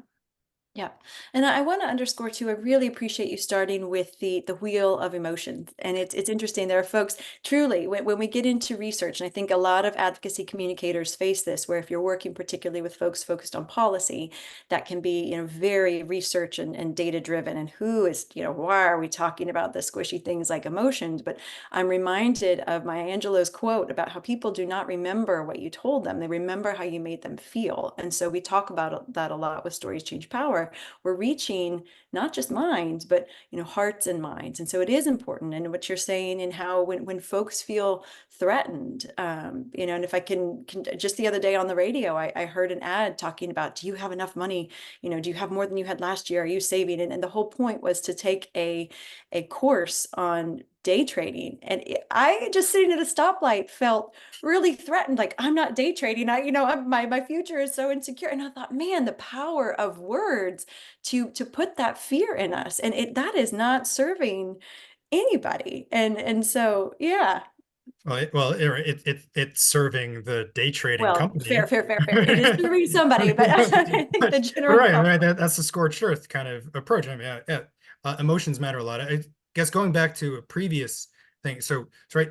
Speaker 1: Yeah. And I want to underscore too, I really appreciate you starting with the wheel of emotions. And it's interesting. There are folks truly when we get into research, and I think a lot of advocacy communicators face this, where if you're working particularly with folks focused on policy, that can be, very research and data driven. And who is, why are we talking about the squishy things like emotions? But I'm reminded of Maya Angelou's quote about how people do not remember what you told them. They remember how you made them feel. And so we talk about that a lot with Stories Change Power. We're reaching not just minds, but hearts and minds. And so it is important. And what you're saying, and how when folks feel threatened, and if I can just the other day on the radio, I heard an ad talking about, do you have enough money? Do you have more than you had last year? Are you saving? And the whole point was to take a course on day trading. And I just sitting at a stoplight felt really threatened. Like, I'm not day trading. My future is so insecure. And I thought, man, the power of words to put that fear in us, and that is not serving anybody. And so, yeah.
Speaker 2: It's serving the day trading
Speaker 1: Well, fair,
Speaker 2: company.
Speaker 1: fair, fair, fair. It is serving somebody, but I think the general
Speaker 2: Right,
Speaker 1: public.
Speaker 2: right. That's the scorched earth kind of approach. I mean, yeah. Emotions matter a lot. I guess going back to a previous thing. So right,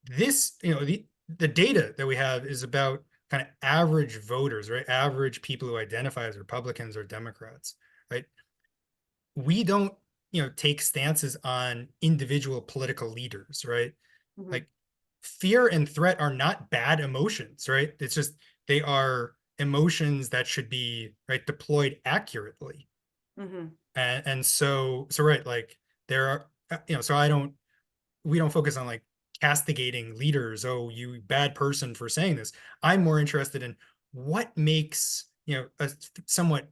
Speaker 2: this, the data that we have is about kind of average voters, right? Average people who identify as Republicans or Democrats, right? We don't, take stances on individual political leaders, right?
Speaker 1: Mhm,
Speaker 2: Like fear and threat are not bad emotions, right? It's just they are emotions that should be right deployed accurately.
Speaker 1: mhm,
Speaker 2: And so right, like there are, so I don't we don't focus on like castigating leaders. Oh, you bad person for saying this. I'm more interested in what makes, a somewhat,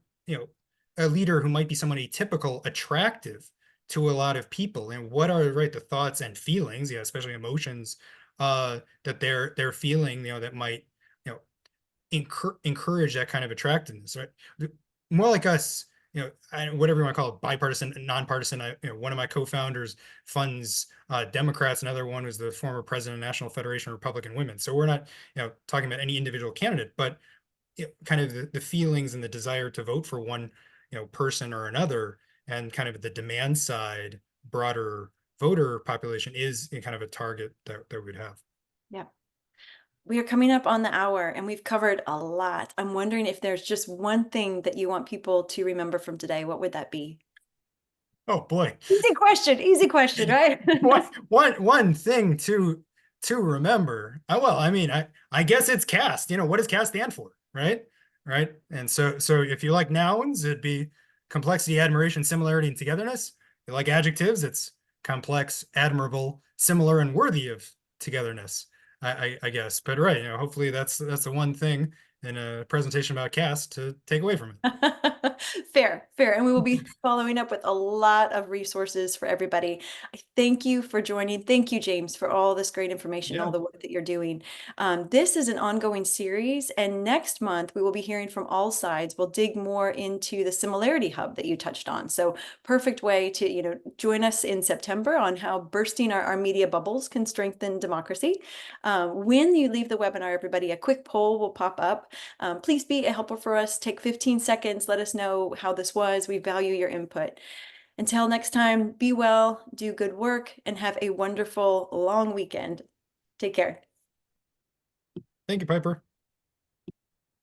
Speaker 2: a leader who might be somewhat atypical attractive to a lot of people, and what are right the thoughts and feelings, especially emotions, that they're feeling, that might, you know, encourage that kind of attractiveness, right? More like us, whatever you want to call it, bipartisan, nonpartisan. One of my co-founders funds Democrats. Another one was the former president of National Federation of Republican Women. So we're not, talking about any individual candidate, but kind of the feelings and the desire to vote for one, person or another, and kind of the demand side, broader voter population is kind of a target that we'd have.
Speaker 1: yeah. We are coming up on the hour and we've covered a lot. I'm wondering if there's just one thing that you want people to remember from today. What would that be?
Speaker 2: Oh boy.
Speaker 1: Easy question, right?
Speaker 2: One thing to remember. Well, I mean, I guess it's CAST. What does CAST stand for, right? Right. And so if you like nouns, it'd be complexity, admiration, similarity, and togetherness. If you like adjectives, it's complex, admirable, similar, and worthy of togetherness. I guess. But right, hopefully that's the one thing in a presentation about CAST to take away from it.
Speaker 1: Fair, fair. And we will be following up with a lot of resources for everybody. I thank you for joining. Thank you, James, for all this great information,
Speaker 2: Yeah.
Speaker 1: all the work that you're doing. This is an ongoing series, and next month we will be hearing from all sides. We'll dig more into the Similarity Hub that you touched on. So perfect way to, join us in September on how bursting our media bubbles can strengthen democracy. When you leave the webinar, everybody, a quick poll will pop up. Please be a helper for us. Take 15 seconds. Let us know how this was. We value your input. Until next time, be well, do good work, and have a wonderful long weekend. Take care.
Speaker 2: Thank you, Piper.